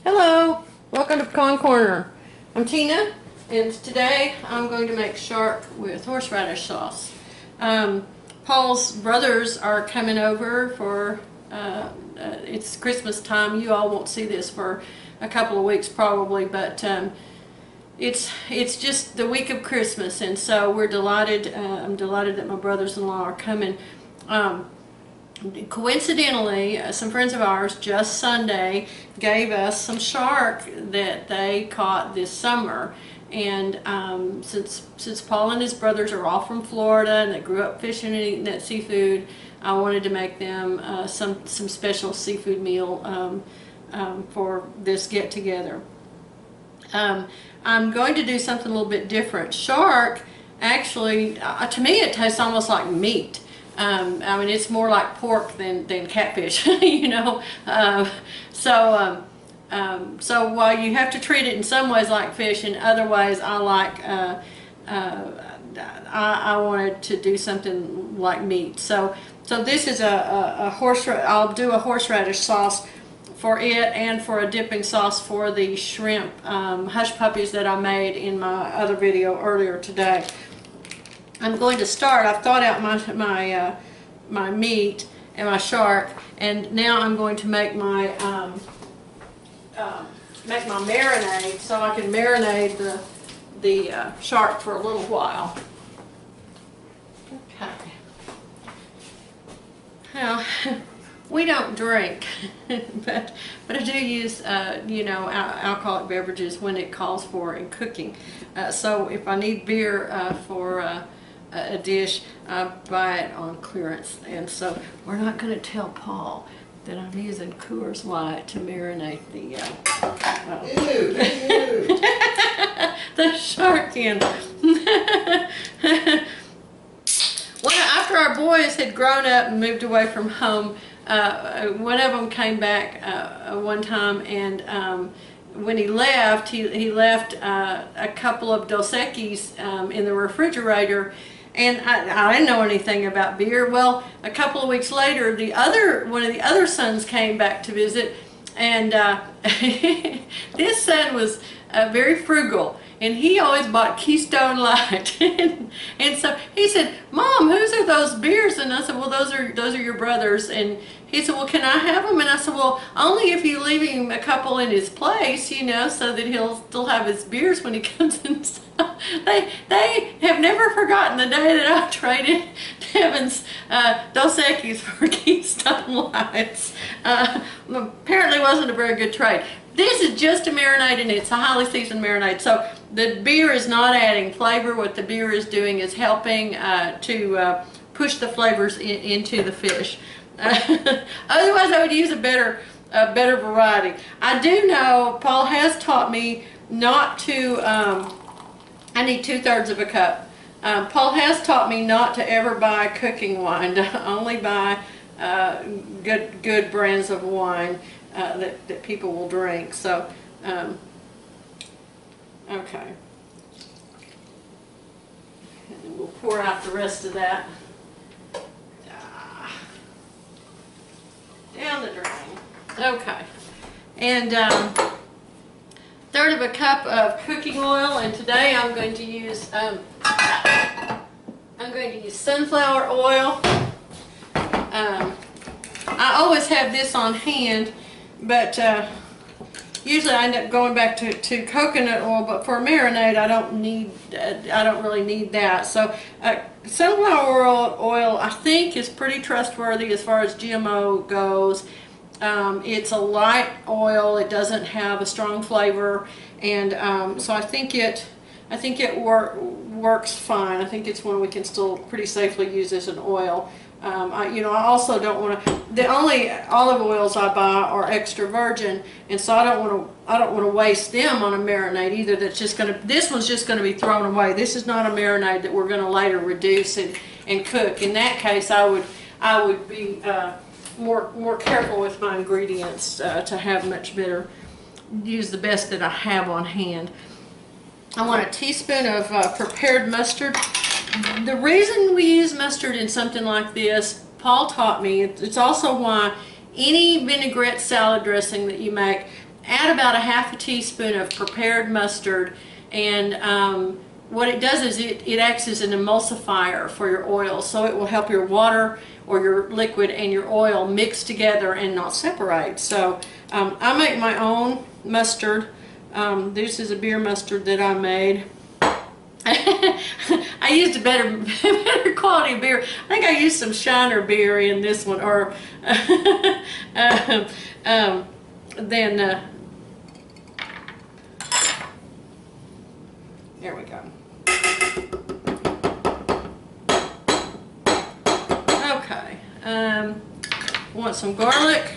Hello, welcome to Pecan Corner. I'm Tina, and today I'm going to make shark with horseradish sauce. Paul's brothers are coming over for, it's Christmas time. You all won't see this for a couple of weeks probably, but it's just the week of Christmas, and so we're delighted. I'm delighted that my brothers-in-law are coming. Coincidentally, some friends of ours just Sunday gave us some shark that they caught this summer, and since Paul and his brothers are all from Florida and they grew up fishing and eating that seafood, I wanted to make them some special seafood meal for this get-together. I'm going to do something a little bit different. Shark, actually, to me it tastes almost like meat. I mean, it's more like pork than catfish, you know. So while you have to treat it in some ways like fish, in other ways I like, I wanted to do something like meat. So this is I'll do a horseradish sauce for it, and for a dipping sauce for the shrimp hush puppies that I made in my other video earlier today. I'm going to start. I've thawed out my meat and my shark, and now I'm going to make my marinade, so I can marinate the shark for a little while. Okay. Now, we don't drink, but I do use you know, alcoholic beverages when it calls for in cooking. So if I need beer for a dish, I buy it on clearance, and so we're not going to tell Paul that I'm using Coors Light to marinate the shark in. After our boys had grown up and moved away from home, one of them came back one time, and when he left, he left a couple of Dos Equis in the refrigerator, and I didn't know anything about beer. Well, a couple of weeks later, one of the other sons came back to visit, and this son was very frugal, and he always bought Keystone Light. and so he said, "Mom, whose are those beers?" And I said, "Well, those are your brothers." And he said, "Well, can I have them?" And I said, "Well, only if you leave him a couple in his place, you know, so that he'll still have his beers when he comes in." So they have never forgotten the day that I traded Devin's Dos Equis for Keystone Lights. Apparently wasn't a very good trade. This is just a marinade, and it's a highly seasoned marinade. So the beer is not adding flavor. What the beer is doing is helping to push the flavors into the fish. Otherwise, I would use a better variety. I do know Paul has taught me not to. I need 2/3 of a cup. Paul has taught me not to ever buy cooking wine. To only buy good brands of wine that people will drink. So, okay. And we'll pour out the rest of that down the drain. Okay. And 1/3 of a cup of cooking oil, and today I'm going to use sunflower oil. I always have this on hand, but usually I end up going back to coconut oil. But for marinade, I don't really need that. So sunflower oil, I think, is pretty trustworthy as far as GMO goes. It's a light oil. It doesn't have a strong flavor, and so I think it works fine. I think it's one we can still pretty safely use as an oil. I also don't want to. The only olive oils I buy are extra virgin, and so I don't want to waste them on a marinade either. This one's just going to be thrown away. This is not a marinade that we're going to later reduce and cook. In that case, I would be more careful with my ingredients to have much better, use the best that I have on hand. I want a teaspoon of prepared mustard. The reason we use mustard in something like this, Paul taught me, it's also why any vinaigrette salad dressing that you make add about a half a teaspoon of prepared mustard, and what it does is it acts as an emulsifier for your oil, so it will help your water or your liquid and your oil mix together and not separate. So I make my own mustard. This is a beer mustard that I made. I used a better quality beer. I think I used some Shiner beer in this one, or then there we go. Okay, want some garlic.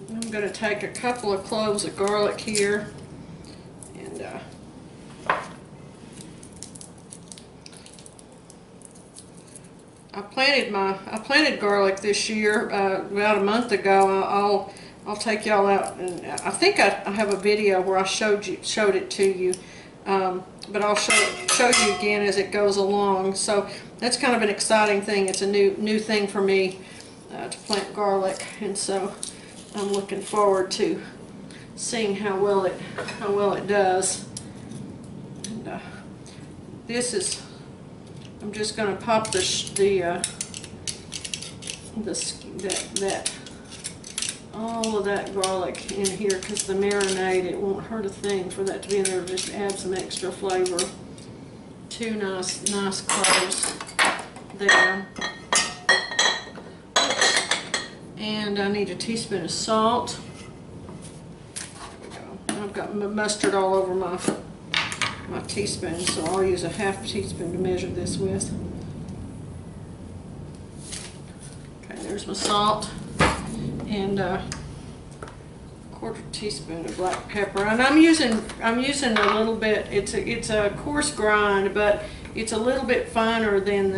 I'm going to take a couple of cloves of garlic here, and I planted garlic this year about a month ago. I'll take y'all out, and I think I have a video where I showed it to you, but I'll show you again as it goes along. So that's kind of an exciting thing. It's a new thing for me to plant garlic, and so I'm looking forward to seeing how well it does. And this is, I'm just going to pop all of that garlic in here, because the marinade, it won't hurt a thing for that to be in there. Just add some extra flavor. 2 nice cloves there. And I need a teaspoon of salt. There we go. I've got mustard all over my teaspoon, so I'll use a half teaspoon to measure this with. Okay, there's my salt, and a 1/4 teaspoon of black pepper. And I'm using a little bit. It's a coarse grind, but it's a little bit finer than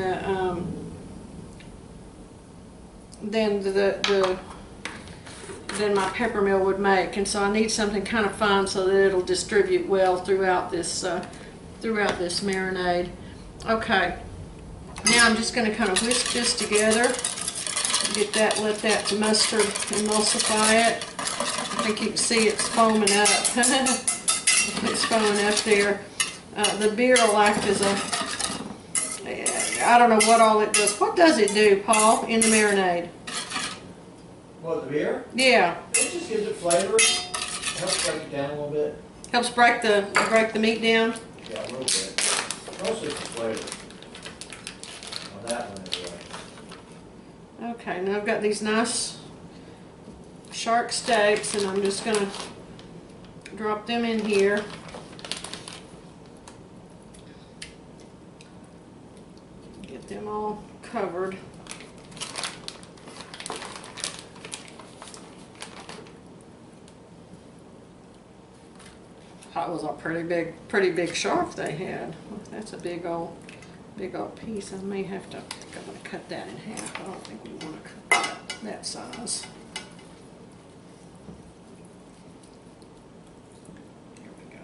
my pepper mill would make, and so I need something kind of fine so that it'll distribute well throughout this marinade. Okay, now I'm just going to kind of whisk this together, let that mustard emulsify it. I think you can see it's foaming up. It's foaming up there. The beer will act as I don't know what all it does. What does it do, Paul, in the marinade? What, the beer? Yeah. It just gives it flavor. Helps break it down a little bit. Helps break the meat down? Yeah, a little bit. Mostly for flavor. On that one anyway. Okay, now I've got these nice shark steaks, and I'm just going to drop them in here. Get them all covered. That was a pretty big shark they had. That's a big old piece. I may have to, I think I'm going to cut that in half. I don't think we want to cut that size. There we go.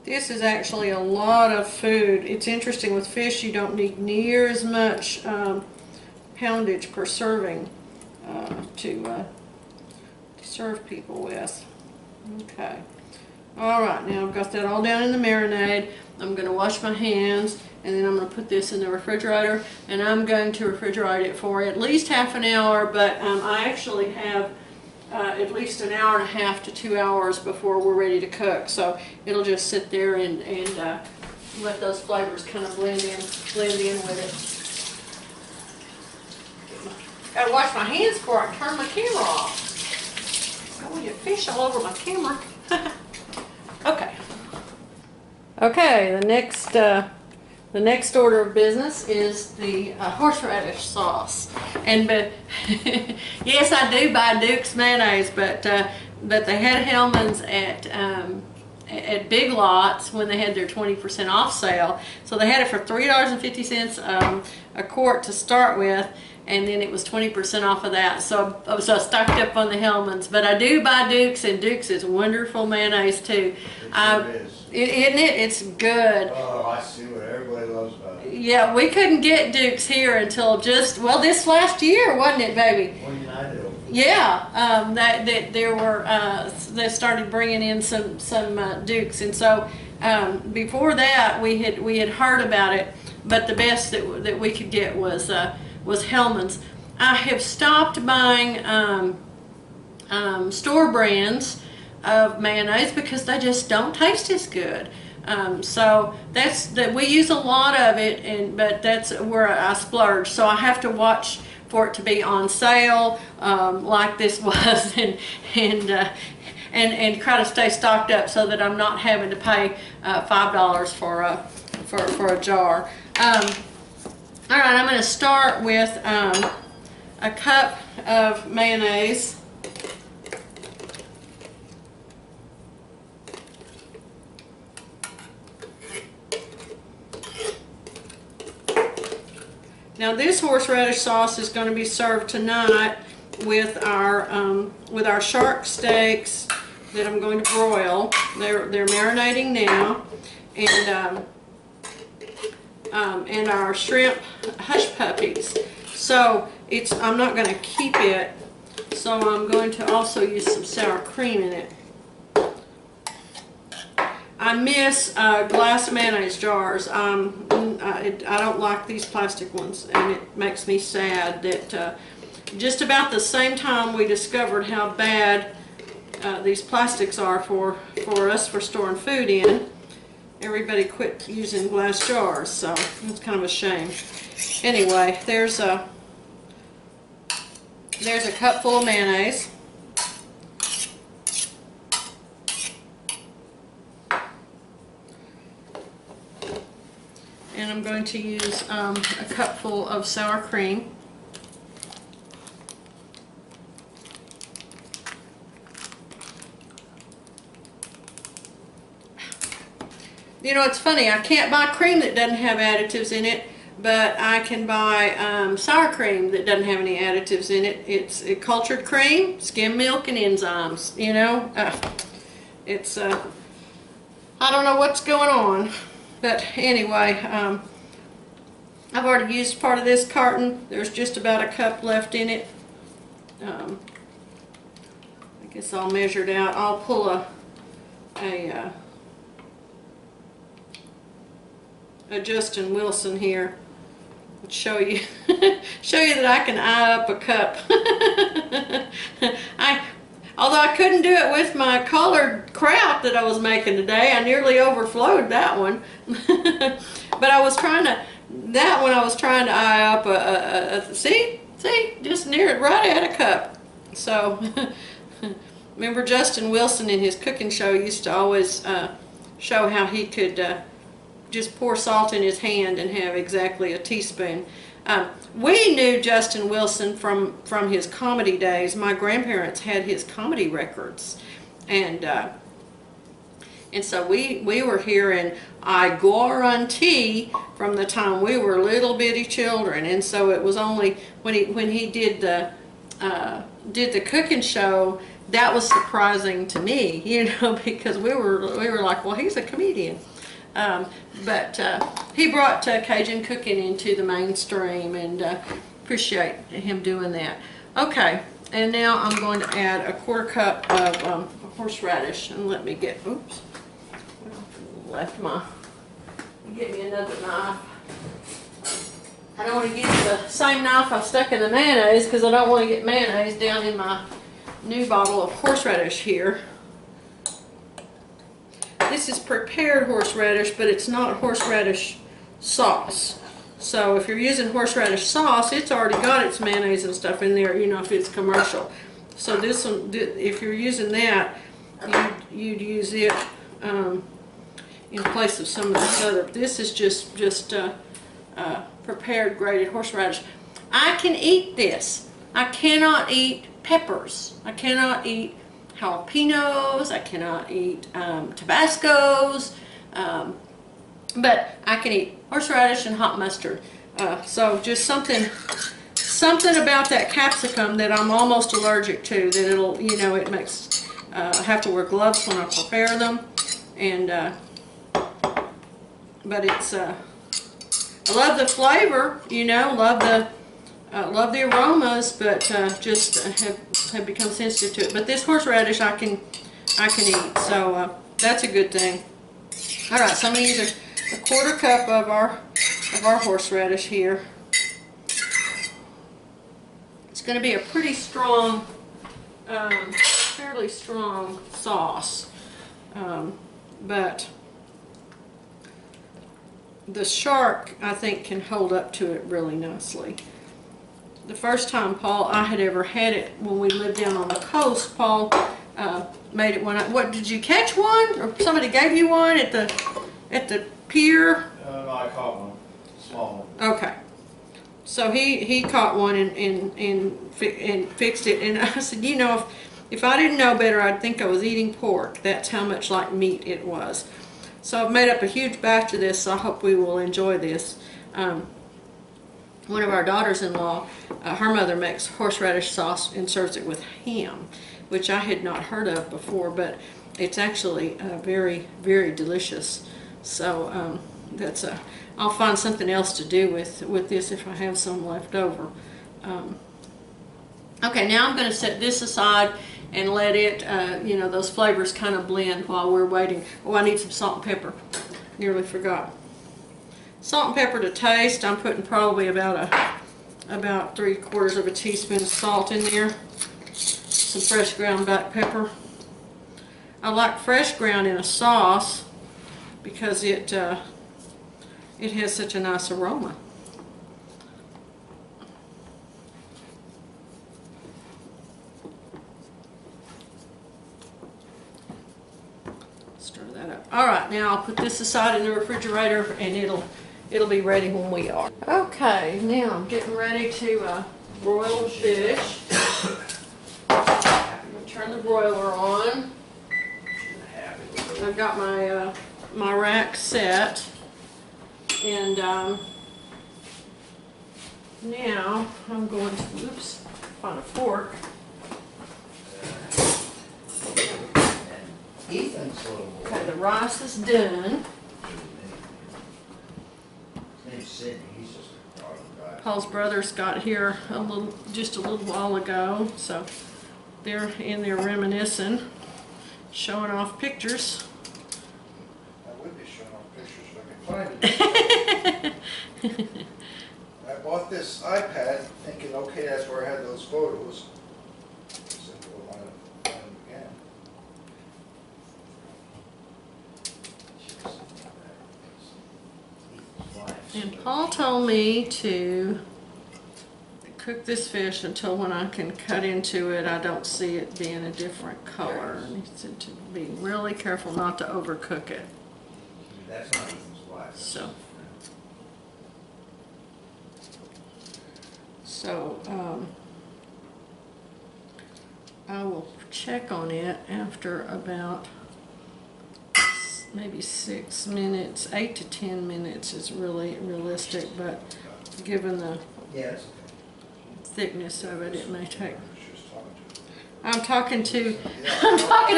This is actually a lot of food. It's interesting, with fish you don't need near as much poundage per serving to serve people with. Okay. Alright, now I've got that all down in the marinade. I'm going to wash my hands, and then I'm going to put this in the refrigerator, and I'm going to refrigerate it for at least half an hour, but I actually have at least an hour and a half to 2 hours before we're ready to cook. So it'll just sit there and let those flavors kind of blend in with it. Gotta wash my hands before I turn my camera off. I want to get fish all over my camera. Okay. Okay, the next order of business is the horseradish sauce. And yes, I do buy Duke's mayonnaise, but they had Hellman's at Big Lots when they had their 20% off sale. So they had it for $3.50 a quart to start with, and then it was 20% off of that. So I stocked up on the Hellmann's. But I do buy Duke's, and Duke's is wonderful mayonnaise too. It sure is. Isn't it? It's good. Oh, I see what everybody loves about it. Yeah, we couldn't get Duke's here until just, well, this last year, wasn't it, baby? What did I do? Yeah, that there were they started bringing in some Dukes, and so before that we had heard about it, but the best that we could get was Hellmann's. I have stopped buying store brands of mayonnaise because they just don't taste as good. So we use a lot of it, but that's where I splurge. So I have to watch for it to be on sale, like this was, and try to stay stocked up so that I'm not having to pay $5 for a jar. All right, I'm going to start with a cup of mayonnaise. Now this horseradish sauce is going to be served tonight with our shark steaks that I'm going to broil. They're marinating now, and our shrimp hush puppies. So I'm not going to keep it, so I'm going to also use some sour cream in it. I miss glass mayonnaise jars. I don't like these plastic ones, and it makes me sad that just about the same time we discovered how bad these plastics are for us for storing food in, everybody quit using glass jars, so it's kind of a shame. Anyway, there's a cup full of mayonnaise. And I'm going to use a cupful of sour cream. You know, it's funny, I can't buy cream that doesn't have additives in it, but I can buy sour cream that doesn't have any additives in it. It's cultured cream, skim milk, and enzymes, you know. It's, I don't know what's going on. But anyway, I've already used part of this carton. There's just about a cup left in it. I guess I'll measure it out. I'll pull a Justin Wilson here and show you that I can eye up a cup. Although I couldn't do it with my collared kraut that I was making today, I nearly overflowed that one. But I was trying to eye up see, just near it, right at a cup. So, remember Justin Wilson in his cooking show used to always show how he could just pour salt in his hand and have exactly a teaspoon. We knew Justin Wilson from his comedy days. My grandparents had his comedy records, and so we were hearing "I guarantee" from the time we were little bitty children. And so it was only when he did the cooking show that was surprising to me, you know, because we were like, well, he's a comedian. But he brought Cajun cooking into the mainstream, and appreciate him doing that. Okay, and now I'm going to add a quarter cup of horseradish, and let me get, oops, get me another knife. I don't want to use the same knife I stuck in the mayonnaise because I don't want to get mayonnaise down in my new bottle of horseradish here. This is prepared horseradish, but it's not horseradish sauce. So if you're using horseradish sauce, it's already got its mayonnaise and stuff in there, you know, if it's commercial. So this one, if you're using that, you'd use it in place of some of this other. This is just prepared grated horseradish. I can eat this. I cannot eat peppers. I cannot eat jalapenos, I cannot eat Tabascos, but I can eat horseradish and hot mustard. So just something something about that capsicum that I'm almost allergic to, that it'll, you know, it makes, I have to wear gloves when I prepare them, and, but it's, I love the flavor, you know, love the aromas, but just have become sensitive to it. But this horseradish I can eat, so that's a good thing. All right, so I'm gonna use a 1/4 cup of our horseradish here. It's going to be a pretty strong, fairly strong sauce, but the shark, I think, can hold up to it really nicely. The first time, Paul, I had ever had it when we lived down on the coast, Paul made it when what, did you catch one? Or somebody gave you one at the pier? No, I caught one. Small one. Okay. So he caught one and fixed it, and I said, you know, if I didn't know better, I'd think I was eating pork. That's how much like meat it was. So I've made up a huge batch of this, so I hope we will enjoy this. One of our daughters-in-law, her mother makes horseradish sauce and serves it with ham, which I had not heard of before, but it's actually very, very delicious. So that's I'll find something else to do with this if I have some left over. Okay, now I'm going to set this aside and let it, you know, those flavors kind of blend while we're waiting. Oh, I need some salt and pepper. Nearly forgot. Salt and pepper to taste. I'm putting probably about 3/4 of a teaspoon of salt in there. Some fresh ground black pepper. I like fresh ground in a sauce because it has such a nice aroma. Stir that up. All right, now I'll put this aside in the refrigerator, and it'll be ready when we are. Okay, now I'm getting ready to broil fish. I'm gonna turn the broiler on. I've got my my rack set. And now I'm going to, oops, find a fork. Okay, the rice is done. Paul's brothers got here just a little while ago, so they're in there reminiscing, showing off pictures. I bought this iPad thinking, okay, that's where I had those photos. So we'll find them again. And Paul told me to cook this fish until when I can cut into it, I don't see it being a different color. And he said to be really careful not to overcook it. That's not Ethan's wife. So I will check on it after about maybe 6 minutes. 8 to 10 minutes is really realistic, but given the thickness of it, it may take. I'm talking to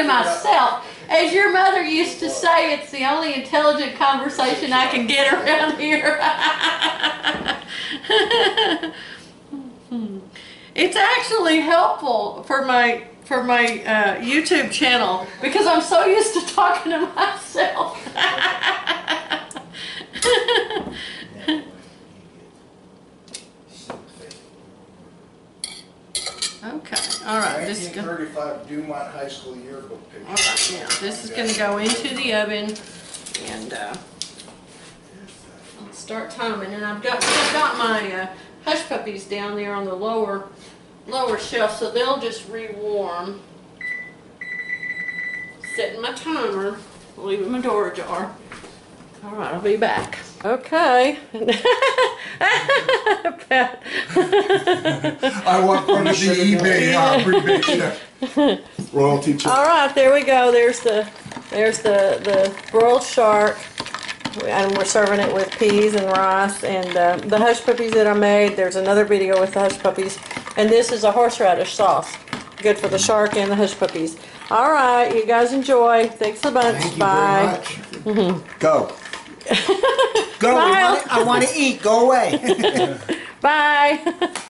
myself. As your mother used to say, it's the only intelligent conversation I can get around here. It's actually helpful for my YouTube channel because I'm so used to talking to myself. Okay, all right. 1935 Dumont High School yearbook picture. All right, now this is going to go into the oven, and I'll start timing. And I've got my Hush Puppies down there on the lower shelf, so they'll just re-warm. Setting my timer, leaving my door ajar. All right, I'll be back. Okay. I want one of the eBay rebate check. Royalty check. All right, there we go. There's the broiled shark. and we're serving it with peas and rice. And the hush puppies that I made, there's another video with the hush puppies. And this is a horseradish sauce. Good for the shark and the hush puppies. All right, you guys enjoy. Thanks a bunch. Thank you Bye. very much. Go. Go. Bye. I want to eat. Go away. Bye.